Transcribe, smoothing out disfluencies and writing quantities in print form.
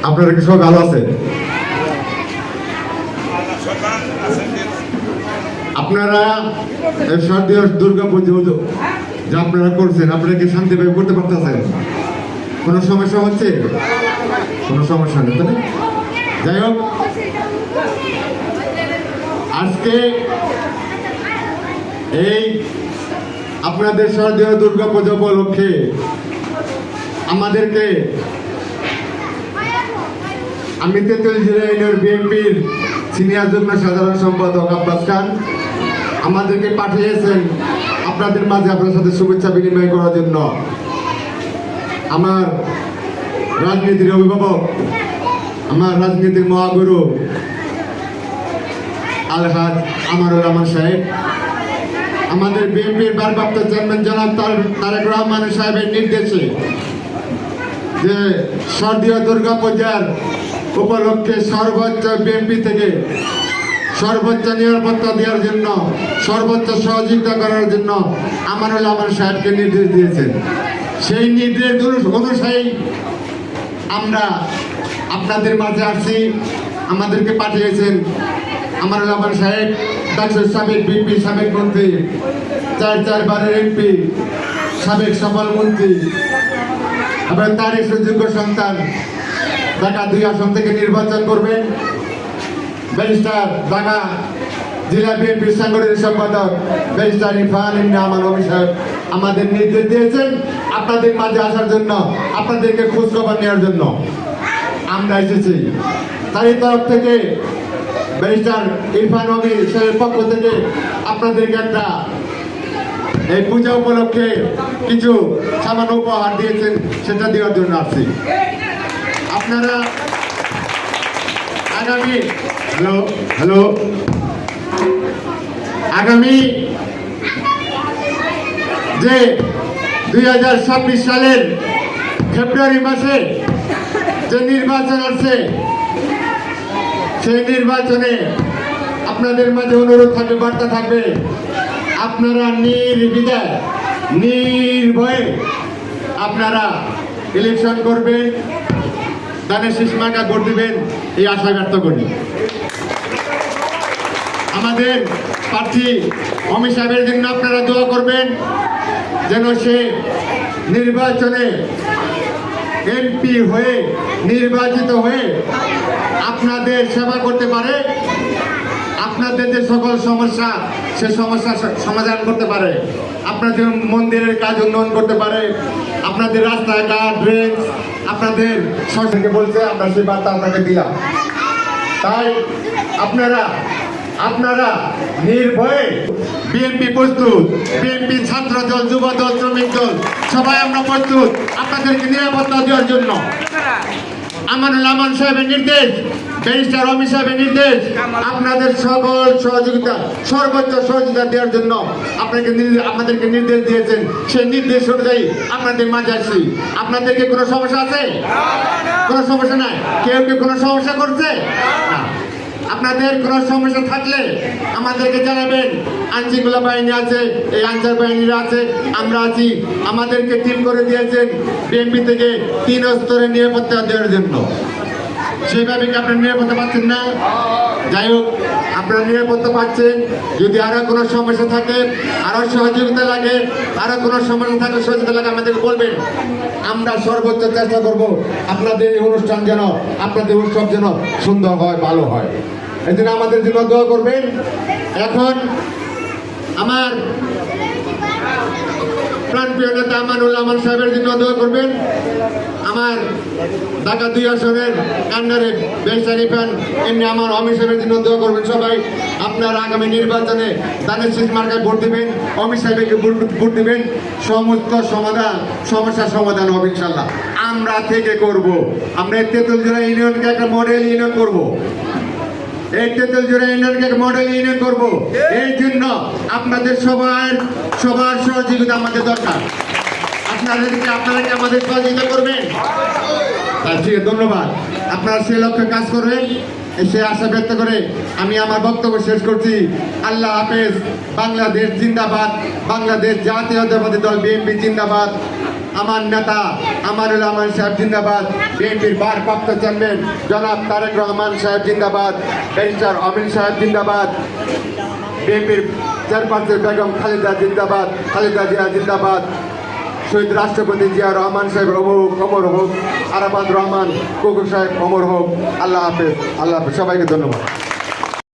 আপনারা কি সব ভালো আছে? আপনারা দুর্গা পুজো যা আপনারা করছেন, আপনারা কি শান্তিভাবে করতে পারতেছেন? কোনো সমস্যা হচ্ছে? কোনো সমস্যা নেই, তাই? যাই হোক, আজকে এই আপনাদের শারদীয় দুর্গা পুজো উপলক্ষে আমাদেরকে আমি তেঁতুল জেলা ইউনিয়ন বিএনপির সিনিয়র যুগ্ম সাধারণ সম্পাদক আব্বাস খান আমাদেরকে পাঠিয়েছেন আপনাদের মাঝে আপনার সাথে শুভেচ্ছা বিনিময় করার জন্য। আমার রাজনীতির অভিভাবক, আমার রাজনীতির মহাগুরু আলহাজ আমানুল রহমান সাহেব, আমাদের বিএনপির ভারপ্রাপ্ত চেয়ারম্যান জনাব তারেক রহমান সাহেবের নির্দেশে যে শারদীয় দুর্গা পূজার উপলক্ষে সর্বোচ্চ বিএনপি থেকে সর্বোচ্চ নিরাপত্তা দেওয়ার জন্য, সর্বোচ্চ সহযোগিতা করার জন্য আমানুল রহমান সাহেবকে নির্দেশ দিয়েছেন। সেই নির্দেশ অনুযায়ী আমরা আপনাদের মাঝে আসছি। আমাদেরকে পাঠিয়েছেন আমানুল রহমান সাহেব, ডাক্তার সাবেক বিএনপি সাবেক মন্ত্রী, 4 বারের এমপি, সাবেক সফল মন্ত্রী এবং তারই সুযোগ্য সন্তান, ঢাকা 2 আসন থেকে নির্বাচন করবেন ব্যারিস্টার, ঢাকা জেলা বিএনপির সাংগঠনিক সম্পাদক ব্যারিস্টার ইরফান ইবনে আমান ওমি সাহেব আমাদের নির্দেশ দিয়েছেন আপনাদের মাঝে আসার জন্য, আপনাদেরকে খোঁজখবর নেওয়ার জন্য আমরা এসেছি। তারই তরফ থেকে ব্যারিস্টার ইরফান ওমি সাহেবের পক্ষ থেকে আপনাদেরকে একটা এই পূজা উপলক্ষে কিছু সামান্য উপহার দিয়েছেন, সেটা দেওয়ার জন্য আসছি। আপনারা আগামী যে 2026 সালের ফেব্রুয়ারি মাসে যে নির্বাচন আছে, সেই নির্বাচনে আপনাদের মাঝে অনুরোধ থাকবে, বার্তা থাকবে, আপনারা নির্বিধায় নির্ভয়ে আপনারা ইলেকশন করবেন, দানের শীষ মার্কা ভোট দিবেন, এই আশা ব্যক্ত করি। আমাদের প্রার্থী অমি সাহেবের জন্য আপনারা দোয়া করবেন যেন সে নির্বাচনে এমপি হয়ে নির্বাচিত হয়ে আপনাদের সেবা করতে পারে, আপনাদের যে সকল সমস্যা সে সমস্যা সমাধান করতে পারে, আপনাদের মন্দিরের কাজ উন্নয়ন করতে পারে, আপনাদের রাস্তাঘাট, ড্রেন, আপনাদের সরকারকে বলছে, আমরা সেই বার্তা আপনাকে দিলাম। তাই আপনারা নির্ভয়ে বিএনপি প্রস্তুত, বিএনপি ছাত্র দল, যুব দল, শ্রমিক দল সবাই আমরা প্রস্তুত আপনাদেরকে নিরাপত্তা দেওয়ার জন্য। আমানুল রহমান সাহেবের নির্দেশ, ব্যারিস্টার অমি সাহেবের নির্দেশ, আপনাদের সকল সহযোগিতা, সর্বোচ্চ সহযোগিতা দেওয়ার জন্য আমাদেরকে নির্দেশ দিয়েছেন। সেই নির্দেশ অনুযায়ী আপনাদের মাঝে আসছি। আপনাদেরকে কোনো সমস্যা আছে? কোনো সমস্যা নাই? কেউ কি কোনো সমস্যা করছে না? আপনাদের কোনো সমস্যা থাকলে আমাদেরকে জানাবেন। আইনশৃঙ্খলা বাহিনী আছে, এই আনসার বাহিনীরা আছে, আমরা আছি। আমাদেরকে টিম করে দিয়েছেন বিএনপি থেকে 3 স্তরে নিরাপত্তা দেওয়ার জন্য। সেইভাবে কি আপনারা নিরাপত্তা পাচ্ছেন না? যাই হোক, আপনারা নিরাপত্তা পাচ্ছেন। যদি আরো কোনো সমস্যা থাকে, আরো সহযোগিতা লাগে, আরো কোনো সমস্যা থাকে, সহযোগিতা লাগে, আমাদেরকে বলবেন। আমরা সর্বোচ্চ চেষ্টা করব আপনাদের এই অনুষ্ঠান যেন, আপনাদের উৎসব যেন সুন্দর হয়, ভালো হয়। এই জন্য আমাদের জন্য দোয়া করবেন। এখন আমার প্রাণপ্রিয় নেতা আমানুল রহমান সাহেবের জন্য দোয়া করবেন। আমার ঢাকা 2 আসনের কান্ডারে ব্যারিস্টার ইরফান ইবনে আমান ওমি সাহেবের জন্য দোয়া করবেন। সবাই আপনারা আগামী নির্বাচনে দানের শীষ মার্কায় ভোট দিবেন, ওমি সাহেবকে ভোট দিবেন। সমস্ত সমস্যার সমাধান হবে ইনশাল্লাহ। আমরা থেকে করব। আমরা তেঁতুল জেলা ইউনিয়নকে একটা মডেল ইউনিয়ন করব। এই তেঁতুল জেলা ইউনিয়নকে একটা মডেল ইউনিয়ন করব। এই জন্য আপনাদের সবার সহযোগিতা আমাদের দরকার। আপনারা কি আমাদের সহযোগিতা করবেন? ঠিক আছে, ধন্যবাদ। আপনারা সে লক্ষ্যে কাজ করবেন, সে আশা ব্যক্ত করে আমি আমার বক্তব্য শেষ করছি। আল্লাহ হাফেজ। বাংলাদেশ জিন্দাবাদ। বাংলাদেশ জাতীয়তাবাদী দল বিএনপি জিন্দাবাদ। আমার নেতা আমানুল রহমান সাহেব জিন্দাবাদ, বিএনপির ভারপ্রাপ্ত চেয়ারম্যান জনাব তারেক রহমান সাহেব জিন্দাবাদ, ব্যারিস্টার অমিন সাহেব জিন্দাবাদ, বিএনপির চেয়ারপারসন বেগম খালেদা জিন্দাবাদ, খালেদা জিয়া জিন্দাবাদ, শহীদ রাষ্ট্রপতি জিয়া রহমান সাহেব অমর হোক, আরাফাত রহমান কুকুর সাহেব অমর হোক। আল্লাহ হাফেজ, আল্লাহ হাফেজ, সবাইকে ধন্যবাদ।